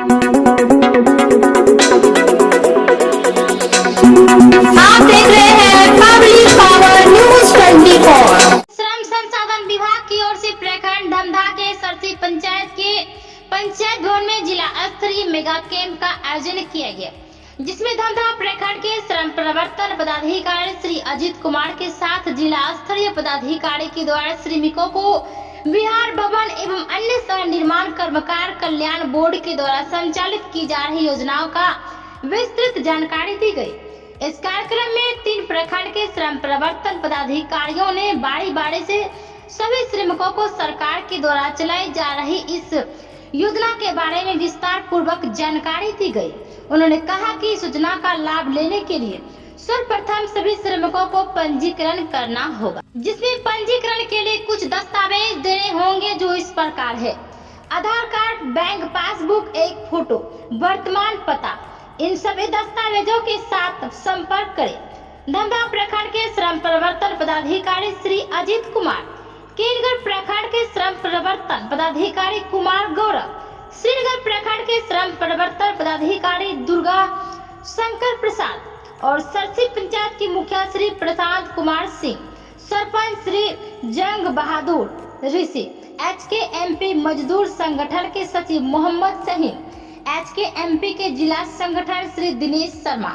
आप देख रहे हैं पब्लिक पावर न्यूज 24। श्रम संसाधन विभाग की ओर से प्रखंड धमधा के सरसी पंचायत के पंचायत भवन में जिला स्तरीय मेगा कैंप का आयोजन किया गया, जिसमें धमधा प्रखंड के श्रम प्रवर्तन पदाधिकारी श्री अजीत कुमार के साथ जिला स्तरीय पदाधिकारी के द्वारा श्रमिकों को विहार भवन एवं अन्य सह निर्माण कर्मकार कल्याण बोर्ड के द्वारा संचालित की जा रही योजनाओं का विस्तृत जानकारी दी गई। इस कार्यक्रम में 3 प्रखंड के श्रम प्रवर्तन पदाधिकारियों ने बारी बारी से सभी श्रमिकों को सरकार के द्वारा चलाई जा रही इस योजना के बारे में विस्तार पूर्वक जानकारी दी गई। उन्होंने कहा कि इस योजना का लाभ लेने के लिए सर्वप्रथम सभी श्रमिकों को पंजीकरण करना होगा, जिसमें पंजीकरण के लिए कुछ दस्तावेज देने होंगे, जो इस प्रकार है: आधार कार्ड, बैंक पासबुक, एक फोटो, वर्तमान पता। इन सभी दस्तावेजों के साथ संपर्क करें। धमधा प्रखंड के श्रम प्रवर्तन पदाधिकारी श्री अजीत कुमार, केलगढ़ प्रखंड के श्रम प्रवर्तन पदाधिकारी कुमार गौरव, श्रीनगर प्रखंड के श्रम प्रवर्तन पदाधिकारी दुर्गा शंकर प्रसाद और सरसी पंचायत की मुखिया श्री प्रशांत कुमार सिंह, सरपंच श्री जंग बहादुर ऋषि, HKMP मजदूर संगठन के सचिव मोहम्मद शहीन, HKMP के जिला संगठन श्री दिनेश शर्मा,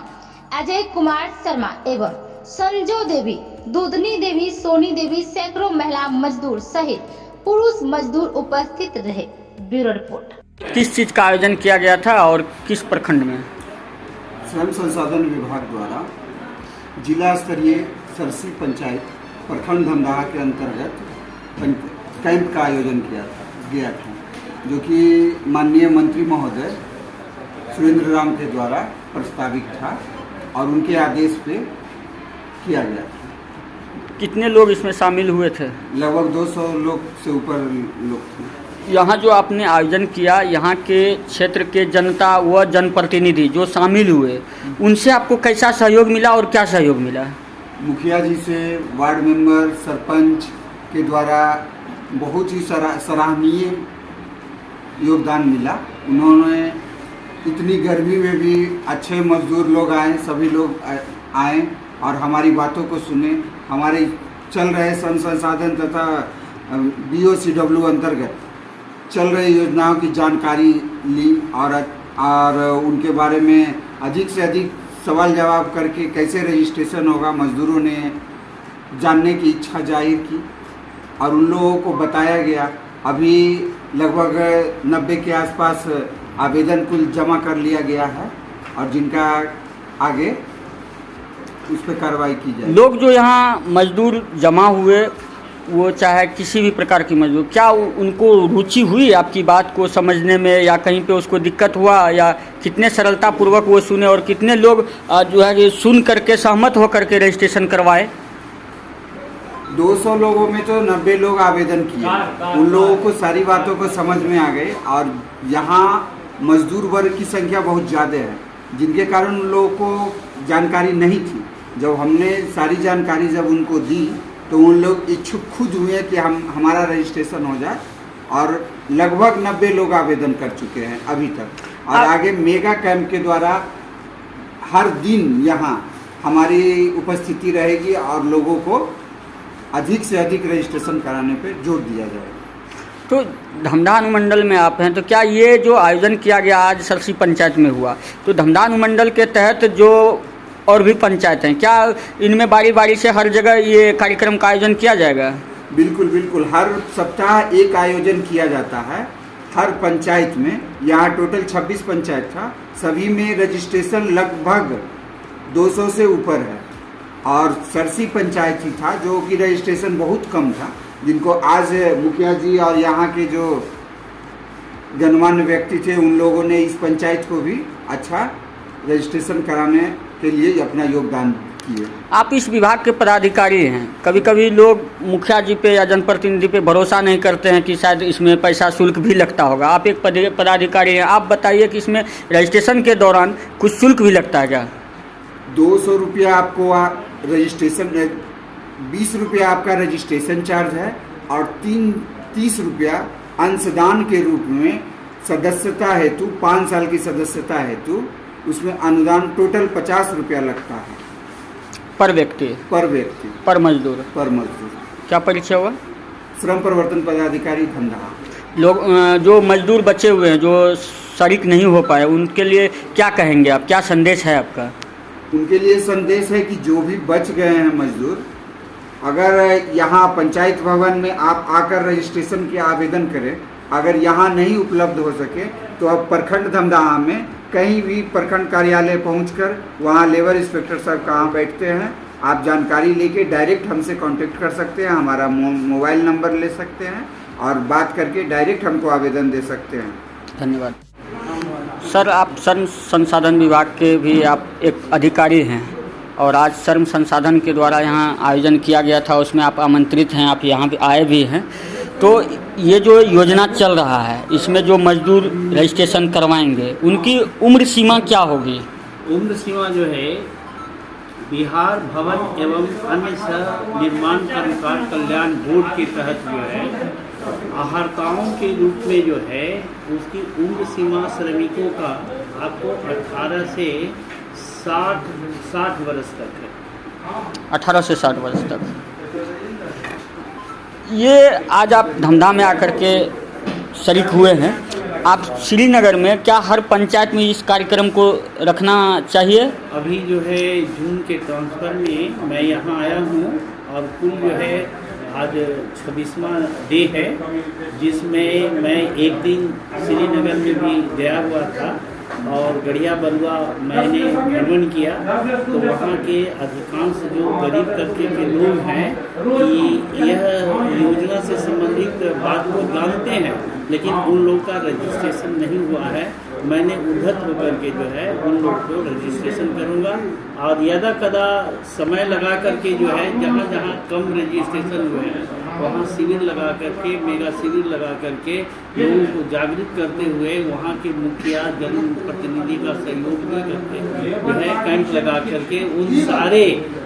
अजय कुमार शर्मा एवं संजो देवी, दूधनी देवी, सोनी देवी, सैकड़ों महिला मजदूर सहित पुरुष मजदूर उपस्थित रहे। Bureau report. किस चीज का आयोजन किया गया था और किस प्रखंड में? श्रम संसाधन विभाग द्वारा जिला स्तरीय सरसी पंचायत प्रखंड धमदाहा के अंतर्गत कैंप का आयोजन किया गया था, जो कि माननीय मंत्री महोदय सुरेंद्र राम के द्वारा प्रस्तावित था और उनके आदेश पे किया गया था। कितने लोग इसमें शामिल हुए थे? लगभग 200 लोग से ऊपर लोग थे। यहाँ जो आपने आयोजन किया, यहाँ के क्षेत्र के जनता व जनप्रतिनिधि जो शामिल हुए, उनसे आपको कैसा सहयोग मिला और क्या सहयोग मिला? मुखिया जी से, वार्ड मेंबर, सरपंच के द्वारा बहुत ही सराहनीय योगदान मिला। उन्होंने इतनी गर्मी में भी अच्छे मजदूर लोग आए, सभी लोग आए और हमारी बातों को सुने। हमारे चल रहे श्रम संसाधन तथा BOCW अंतर्गत चल रही योजनाओं की जानकारी ली और उनके बारे में अधिक से अधिक सवाल जवाब करके कैसे रजिस्ट्रेशन होगा मजदूरों ने जानने की इच्छा जाहिर की और उन लोगों को बताया गया। अभी लगभग 90 के आसपास आवेदन कुल जमा कर लिया गया है और जिनका आगे उस पर कार्रवाई की जाए। लोग जो यहाँ मजदूर जमा हुए, वो चाहे किसी भी प्रकार की मजदूर, क्या उनको रुचि हुई आपकी बात को समझने में या कहीं पे उसको दिक्कत हुआ, या कितने सरलता पूर्वक वो सुने और कितने लोग जो है सुन करके सहमत होकर के रजिस्ट्रेशन करवाए? 200 लोगों में तो 90 लोग आवेदन किए। उन लोगों को सारी बातों को समझ में आ गए और यहाँ मजदूर वर्ग की संख्या बहुत ज़्यादा है, जिनके कारण उन लोगों को जानकारी नहीं थी। जब हमने सारी जानकारी जब उनको दी तो उन लोग इच्छुक खुद हुए कि हमारा रजिस्ट्रेशन हो जाए और लगभग 90 लोग आवेदन कर चुके हैं अभी तक। और आगे मेगा कैंप के द्वारा हर दिन यहाँ हमारी उपस्थिति रहेगी और लोगों को अधिक से अधिक रजिस्ट्रेशन कराने पे जोर दिया जाएगा। तो धमधा अनुमंडल में आप हैं, तो क्या ये जो आयोजन किया गया आज सरसी पंचायत में हुआ, तो धमधा अनुमंडल के तहत जो और भी पंचायत हैं, क्या इनमें बारी बारी से हर जगह ये कार्यक्रम का आयोजन किया जाएगा? बिल्कुल बिल्कुल, हर सप्ताह एक आयोजन किया जाता है हर पंचायत में। यहाँ टोटल 26 पंचायत था, सभी में रजिस्ट्रेशन लगभग 200 से ऊपर है और सरसी पंचायत ही था जो कि रजिस्ट्रेशन बहुत कम था, जिनको आज मुखिया जी और यहाँ के जो गणमान्य व्यक्ति थे उन लोगों ने इस पंचायत को भी अच्छा रजिस्ट्रेशन कराने के लिए अपना योगदान किए। आप इस विभाग के पदाधिकारी हैं, कभी कभी लोग मुखिया जी पे या जनप्रतिनिधि पे भरोसा नहीं करते हैं कि शायद इसमें पैसा शुल्क भी लगता होगा। आप एक पदाधिकारी हैं, आप बताइए कि इसमें रजिस्ट्रेशन के दौरान कुछ शुल्क भी लगता है क्या? 200 रुपया आपको रजिस्ट्रेशन, 20 रुपया आपका रजिस्ट्रेशन चार्ज है और 30 रुपया अंशदान के रूप में सदस्यता हेतु 5 साल की सदस्यता हेतु उसमें अनुदान टोटल 50 रुपया लगता है पर व्यक्ति, पर मजदूर। क्या परिचय हुआ? श्रम प्रवर्तन पदाधिकारी धमधा। लोग जो मजदूर बचे हुए हैं, जो शरीक नहीं हो पाए, उनके लिए क्या कहेंगे आप? क्या संदेश है आपका? उनके लिए संदेश है कि जो भी बच गए हैं मजदूर, अगर यहाँ पंचायत भवन में आप आकर रजिस्ट्रेशन के आवेदन करें, अगर यहाँ नहीं उपलब्ध हो सके तो अब प्रखंड धमदाहा में कहीं भी प्रखंड कार्यालय पहुंचकर वहाँ लेबर इंस्पेक्टर साहब कहाँ बैठते हैं, आप जानकारी लेके डायरेक्ट हमसे कांटेक्ट कर सकते हैं, हमारा मोबाइल नंबर ले सकते हैं और बात करके डायरेक्ट हमको आवेदन दे सकते हैं। धन्यवाद। सर, आप श्रम संसाधन विभाग के भी आप एक अधिकारी हैं और आज श्रम संसाधन के द्वारा यहाँ आयोजन किया गया था, उसमें आप आमंत्रित हैं, आप यहाँ पे आए भी हैं। तो ये जो योजना चल रहा है, इसमें जो मजदूर रजिस्ट्रेशन करवाएंगे उनकी उम्र सीमा क्या होगी? उम्र सीमा जो है बिहार भवन एवं अन्य निर्माण कर्मकार कल्याण बोर्ड के तहत जो है आहर्ताओं के रूप में जो है उसकी उम्र सीमा श्रमिकों का आपको 18 से 60 वर्ष तक है। 18 से 60 वर्ष तक। ये आज आप धमधा में आकर के शरीक हुए हैं। आप श्रीनगर में क्या हर पंचायत में इस कार्यक्रम को रखना चाहिए? अभी जो है जून के ट्रांसफर में मैं यहाँ आया हूँ और कुल जो है आज 26वां डे है, जिसमें मैं एक दिन श्रीनगर में भी गया हुआ था और गढ़िया बलुआ मैंने भ्रमण किया। तो वहाँ के अधिकांश जो गरीब तबके के लोग हैं कि यह योजना से संबंधित बात को जानते हैं, लेकिन उन लोग का रजिस्ट्रेशन नहीं हुआ है। मैंने उद्धत होकर के जो है उन लोग को रजिस्ट्रेशन करूँगा और यदा कदा समय लगा करके जो है जहाँ जहाँ कम रजिस्ट्रेशन हुए हैं वहाँ शिविर लगा करके, मेगा शिविर लगा करके लोगों को जागृत करते हुए वहाँ के मुखिया जनप्रतिनिधि का सहयोग भी करते जो है कैंप लगा करके उन सारे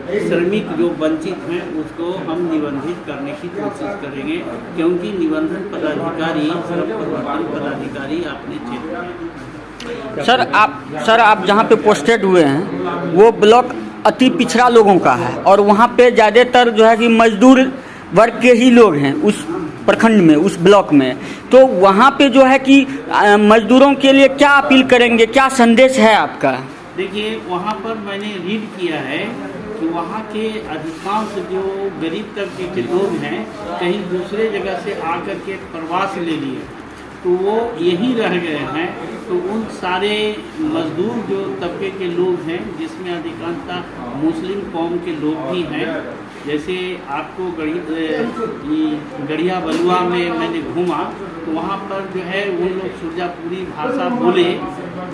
श्रमिक जो वंचित हैं उसको हम निबंधित करने की कोशिश करेंगे, क्योंकि निबंधन पदाधिकारी श्रम प्रवर्तन पदाधिकारी अपने क्षेत्र में। सर आप जहाँ पे पोस्टेड हुए हैं वो ब्लॉक अति पिछड़ा लोगों का है और वहाँ पे ज़्यादातर जो है कि मजदूर वर्ग के ही लोग हैं उस प्रखंड में, उस ब्लॉक में। तो वहाँ पे जो है कि मजदूरों के लिए क्या अपील करेंगे, क्या संदेश है आपका? देखिए, वहाँ पर मैंने रीड किया है कि वहाँ के अधिकांश जो गरीब तबके के लोग हैं कहीं दूसरे जगह से आकर के प्रवास ले लिए तो वो यहीं रह गए हैं। तो उन सारे मजदूर जो तबके के लोग हैं, जिसमें अधिकांशतः मुस्लिम कौम के लोग भी हैं, जैसे आपको गढ़िया बलुआ में मैंने घूमा तो वहाँ पर जो है वो लोग सुरजापुरी भाषा बोले,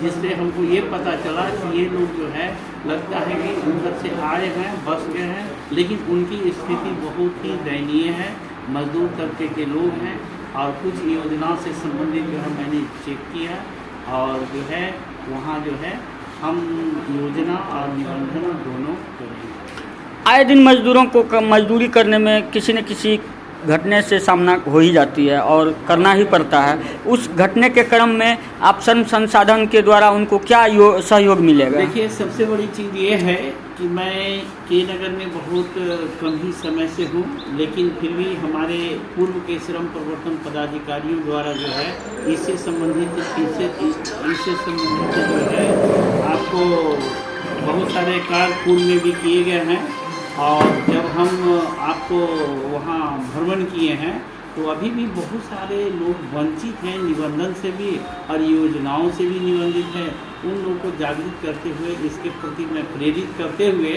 जिससे हमको ये पता चला कि ये लोग जो है लगता है कि उधर से आए हैं, बस गए हैं, लेकिन उनकी स्थिति बहुत ही दयनीय है। मजदूर तबके के लोग हैं और कुछ योजना से संबंधित जो है मैंने चेक किया और जो है वहाँ जो है हम योजना और निबंधन दोनों करेंगे। आए दिन मजदूरों को मजदूरी करने में किसी न किसी घटने से सामना हो ही जाती है और करना ही पड़ता है। उस घटने के क्रम में आप श्रम संसाधन के द्वारा उनको क्या सहयोग मिलेगा? देखिए, सबसे बड़ी चीज़ ये है कि मैं के नगर में बहुत कम ही समय से हूँ, लेकिन फिर भी हमारे पूर्व के श्रम प्रवर्तन पदाधिकारियों द्वारा जो है इससे संबंधित जो है आपको बहुत सारे कार्य पूर्व में भी किए गए हैं और जब हम आपको वहाँ भ्रमण किए हैं तो अभी भी बहुत सारे लोग वंचित हैं निबंधन से भी और योजनाओं से भी निबंधित हैं। उन लोगों को जागरूक करते हुए इसके प्रति मैं प्रेरित करते हुए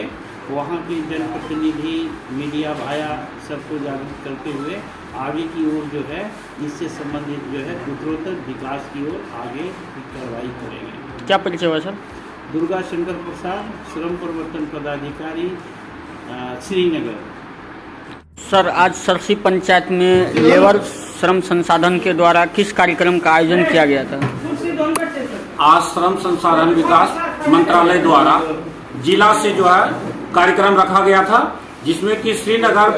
वहाँ के जनप्रतिनिधि, मीडिया भाया सबको जागरूक करते हुए आगे की ओर जो है इससे संबंधित जो है उत्तरोत्तर विकास की ओर आगे कार्रवाई करेंगे। क्या परिचय हुआ सर? दुर्गा शंकर प्रसाद, श्रम प्रवर्तन पदाधिकारी, श्रीनगर। सर, आज सरसी पंचायत में लेबर श्रम संसाधन के द्वारा किस कार्यक्रम का आयोजन किया गया था? आज श्रम संसाधन विकास मंत्रालय द्वारा जिला से जो है कार्यक्रम रखा गया था, जिसमें कि श्रीनगर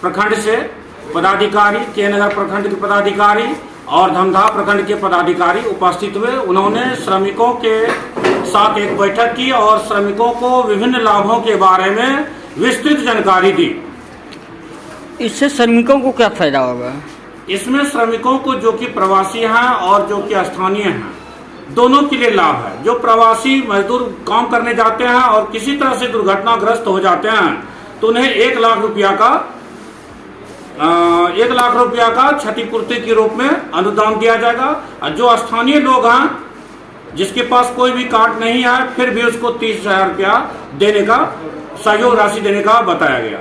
प्रखंड से पदाधिकारी, के नगर प्रखंड के पदाधिकारी और धमधा प्रखंड के पदाधिकारी उपस्थित हुए। उन्होंने श्रमिकों के साथ एक बैठक की और श्रमिकों को विभिन्न लाभों के बारे में विस्तृत जानकारी दी। इससे श्रमिकों को क्या फायदा होगा? इसमें श्रमिकों को जो कि प्रवासी हैं और जो कि स्थानीय हैं, दोनों के लिए लाभ है। जो प्रवासी मजदूर काम करने जाते हैं और किसी तरह से दुर्घटनाग्रस्त हो जाते हैं तो उन्हें 1 लाख रुपया का क्षतिपूर्ति के रूप में अनुदान दिया जाएगा। और जो स्थानीय लोग हैं जिसके पास कोई भी कार्ड नहीं है फिर भी उसको 30,000 रुपया देने का सहयोग राशि देने का बताया गया।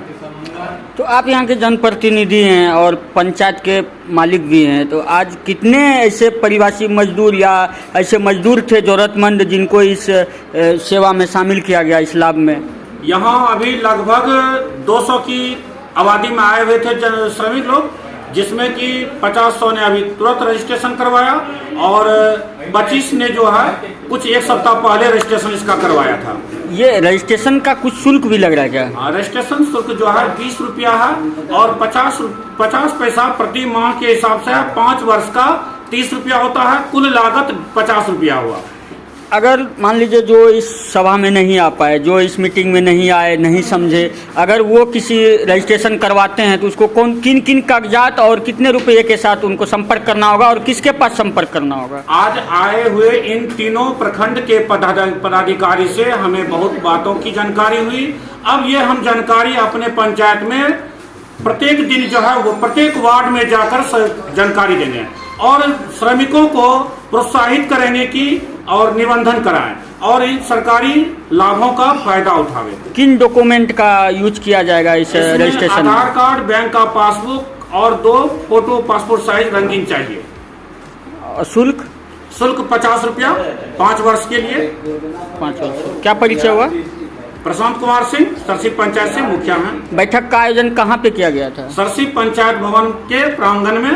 तो आप यहाँ के जनप्रतिनिधि हैं और पंचायत के मालिक भी हैं, तो आज कितने ऐसे प्रवासी मजदूर या ऐसे मजदूर थे जरूरतमंद जिनको इस सेवा में शामिल किया गया, इस लाभ में? यहाँ अभी लगभग 200 की आबादी में आए हुए थे श्रमिक लोग, जिसमें कि 50-100 ने अभी तुरंत रजिस्ट्रेशन करवाया और 25 ने जो है कुछ 1 सप्ताह पहले रजिस्ट्रेशन इसका करवाया था। ये रजिस्ट्रेशन का कुछ शुल्क भी लग रहा है क्या? रजिस्ट्रेशन शुल्क जो है 20 रुपया है और 50 पैसा प्रति माह के हिसाब से 5 वर्ष का 30 रुपया होता है। कुल लागत 50 रुपया हुआ। अगर मान लीजिए जो इस सभा में नहीं आ पाए, जो इस मीटिंग में नहीं आए, नहीं समझे, अगर वो किसी रजिस्ट्रेशन करवाते हैं तो उसको किन किन कागजात और कितने रुपये के साथ उनको संपर्क करना होगा और किसके पास संपर्क करना होगा? आज आए हुए इन तीनों प्रखंड के पदाधिकारी से हमें बहुत बातों की जानकारी हुई। अब ये हम जानकारी अपने पंचायत में प्रत्येक दिन जो है वो प्रत्येक वार्ड में जाकर जानकारी देंगे और श्रमिकों को प्रोत्साहित करेंगे कि और निबंधन कराएं और इन सरकारी लाभों का फायदा उठावे। किन डॉक्यूमेंट का यूज किया जाएगा इस रजिस्ट्रेशन में? आधार कार्ड, बैंक का पासबुक और 2 फोटो पासपोर्ट साइज रंगीन चाहिए। शुल्क 50 रुपया 5 वर्ष के लिए। 5 वर्ष। क्या परिचय हुआ? प्रशांत कुमार सिंह, सरसी पंचायत से मुखिया हैं। बैठक का आयोजन कहाँ पे किया गया था? सरसी पंचायत भवन के प्रांगण में।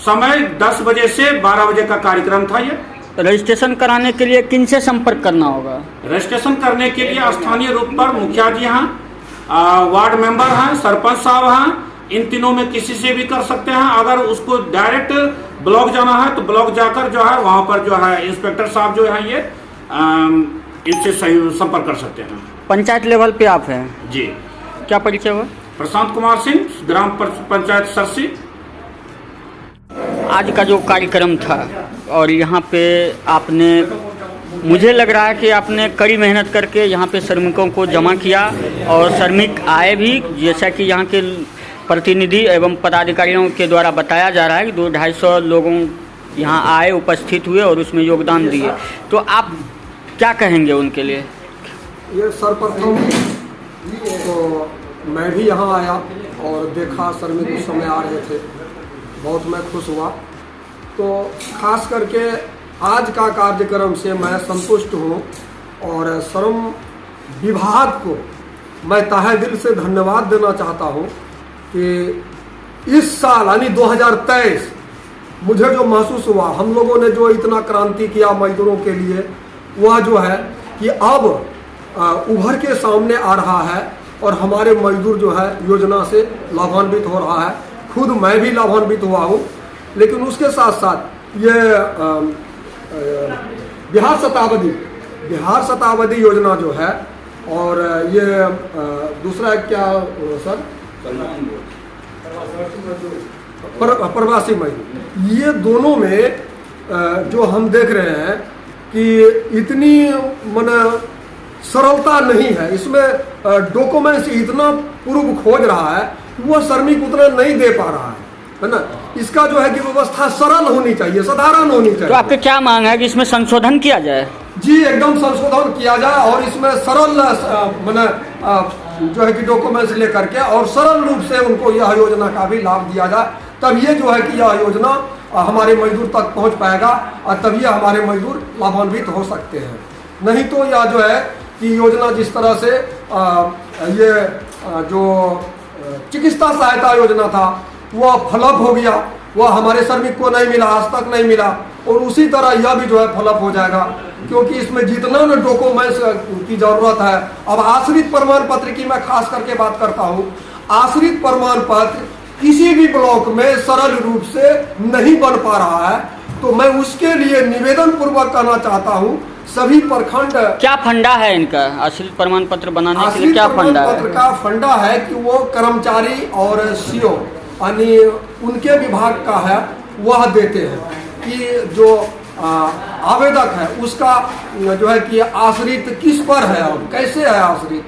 समय 10 बजे से 12 बजे का कार्यक्रम था। ये रजिस्ट्रेशन कराने के लिए किन से संपर्क करना होगा? रजिस्ट्रेशन करने के लिए स्थानीय रूप पर मुखिया जी हैं, वार्ड मेंबर हैं, सरपंच साहब हैं। इन तीनों में किसी से भी कर सकते हैं। अगर उसको डायरेक्ट ब्लॉक जाना है तो ब्लॉक जाकर जो है वहां पर जो है इंस्पेक्टर साहब जो है ये इनसे संपर्क कर सकते हैं। पंचायत लेवल पे आप हैं जी। क्या परिचय हुआ? प्रशांत कुमार सिंह, ग्राम पंचायत सरसी। आज का जो कार्यक्रम था और यहाँ पे आपने, मुझे लग रहा है कि आपने कड़ी मेहनत करके यहाँ पे श्रमिकों को जमा किया और श्रमिक आए भी, जैसा कि यहाँ के प्रतिनिधि एवं पदाधिकारियों के द्वारा बताया जा रहा है कि 200-250 लोगों यहाँ आए, उपस्थित हुए और उसमें योगदान दिए। तो आप क्या कहेंगे उनके लिए? ये सर्वप्रथम तो मैं भी यहाँ आया और देखा श्रमिक उस समय आ रहे थे, बहुत मैं खुश हुआ। तो खास करके आज का कार्यक्रम से मैं संतुष्ट हूँ और श्रम विभाग को मैं तहे दिल से धन्यवाद देना चाहता हूँ कि इस साल यानी 2023 मुझे जो महसूस हुआ, हम लोगों ने जो इतना क्रांति किया मजदूरों के लिए, वह जो है कि अब उभर के सामने आ रहा है और हमारे मजदूर जो है योजना से लाभान्वित हो रहा है। खुद मैं भी लाभान्वित हुआ हूँ, लेकिन उसके साथ साथ ये बिहार शताब्दी योजना जो है और ये दूसरा क्या सर, प्रवासी मजदूर, ये दोनों में जो हम देख रहे हैं कि इतनी सरलता नहीं है इसमें। डॉक्यूमेंट्स इतना पूर्व खोज रहा है, वो श्रमिक उतना नहीं दे पा रहा है ना। इसका जो है कि व्यवस्था सरल होनी चाहिए, साधारण होनी चाहिए। तो आपकी क्या मांग है कि इसमें संशोधन किया जाए? जी, एकदम संशोधन किया जाए और इसमें सरल जो है कि डॉक्यूमेंट्स लेकर के और सरल रूप से उनको यह योजना का भी लाभ दिया जाए। तब ये जो है कि यह योजना हमारे मजदूर तक पहुंच पाएगा और तब ये हमारे मजदूर लाभान्वित हो सकते हैं। नहीं तो यह जो है कि योजना जिस तरह से ये जो चिकित्सा सहायता योजना था वह फ्लॉप हो गया, वह हमारे श्रमिक को नहीं मिला, आज तक नहीं मिला। और उसी तरह यह भी जो है फ्लॉप हो जाएगा, क्योंकि इसमें जितना न डॉक्यूमेंट्स की जरूरत है। अब आश्रित प्रमाण पत्र की मैं खास करके बात करता हूँ। आश्रित प्रमाण पत्र किसी भी ब्लॉक में सरल रूप से नहीं बन पा रहा है। तो मैं उसके लिए निवेदन पूर्वक कहना चाहता हूं सभी प्रखंड, क्या फंडा है इनका आश्रित प्रमाण पत्र बनाने के लिए? आश्रित क्या प्रमाण फंडा पत्र है? का फंडा है कि वो कर्मचारी और सीओ यानी उनके विभाग का है, वह देते हैं कि जो आवेदक है उसका जो है कि आश्रित किस पर है और कैसे है आश्रित,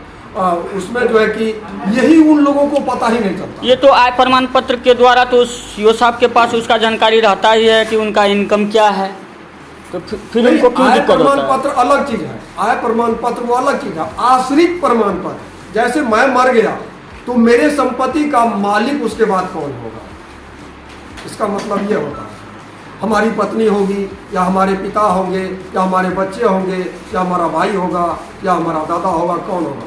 उसमें जो है कि यही उन लोगों को पता ही नहीं चलता। ये तो आय प्रमाण पत्र के द्वारा तो सीओ साहब के पास उसका जानकारी रहता ही है कि उनका इनकम क्या है, तो फिर उनको क्यों आय दिक्कत प्रमाण होता है? पत्र अलग चीज है, आय प्रमाण पत्र वो अलग चीज है। आश्रित प्रमाण पत्र, जैसे मैं मर गया तो मेरे संपत्ति का मालिक उसके बाद कौन होगा, इसका मतलब ये होता है हमारी पत्नी होगी या हमारे पिता होंगे या हमारे बच्चे होंगे या हमारा भाई होगा या हमारा दादा होगा, कौन होगा।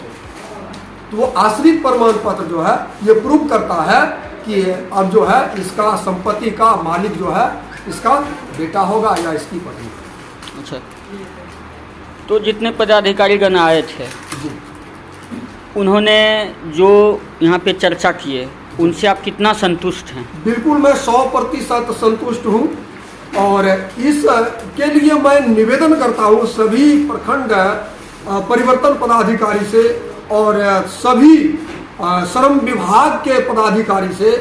तो वो आश्रित प्रमाण पत्र जो है ये प्रूव करता है कि अब जो है इसका संपत्ति का मालिक जो है इसका बेटा होगा या इसकी पत्नी। अच्छा, तो जितने पदाधिकारीगण आए थे उन्होंने जो यहाँ पे चर्चा किए उनसे आप कितना संतुष्ट हैं? बिल्कुल मैं 100% संतुष्ट हूँ और इस के लिए मैं निवेदन करता हूँ सभी प्रखंड परिवर्तन पदाधिकारी से और सभी श्रम विभाग के पदाधिकारी से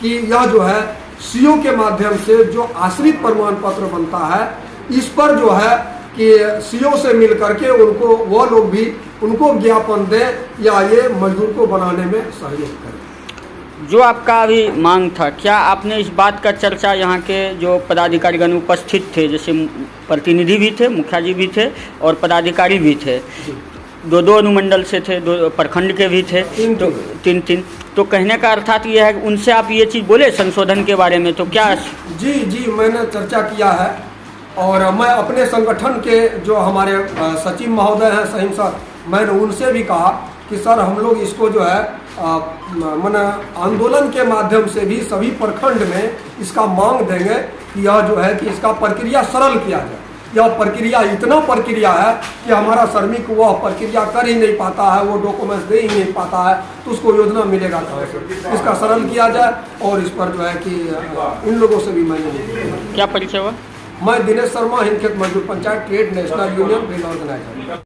कि यह जो है सीओ के माध्यम से जो आश्रित प्रमाण पत्र बनता है इस पर जो है कि सीओ से मिल करके उनको वो लोग भी उनको ज्ञापन दें या ये मजदूर को बनाने में सहयोग करें। जो आपका अभी मांग था, क्या आपने इस बात का चर्चा यहाँ के जो पदाधिकारीगण उपस्थित थे, जैसे प्रतिनिधि भी थे, मुखिया जी भी थे और पदाधिकारी भी थे, दो अनुमंडल से थे, 2 प्रखंड के भी थे, तो तीन, तो कहने का अर्थात ये है कि उनसे आप ये चीज़ बोले संशोधन के बारे में, तो क्या? जी मैंने चर्चा किया है और मैं अपने संगठन के जो हमारे सचिव महोदय हैं सहीम सर, मैंने उनसे भी कहा कि सर हम लोग इसको जो है मन आंदोलन के माध्यम से भी सभी प्रखंड में इसका मांग देंगे कि यह जो है कि इसका प्रक्रिया सरल किया जाए। यह प्रक्रिया इतना प्रक्रिया है कि हमारा श्रमिक वह प्रक्रिया कर ही नहीं पाता है, वो डॉक्यूमेंट्स दे ही नहीं पाता है, तो उसको योजना मिलेगा कहाँ से। इसका सरल किया जाए और इस पर जो है कि इन लोगों से भी मैंने क्या परिचय हुआ? मैं दिनेश शर्मा, हिंदखेत मजदूर panchayat trade national union organiser.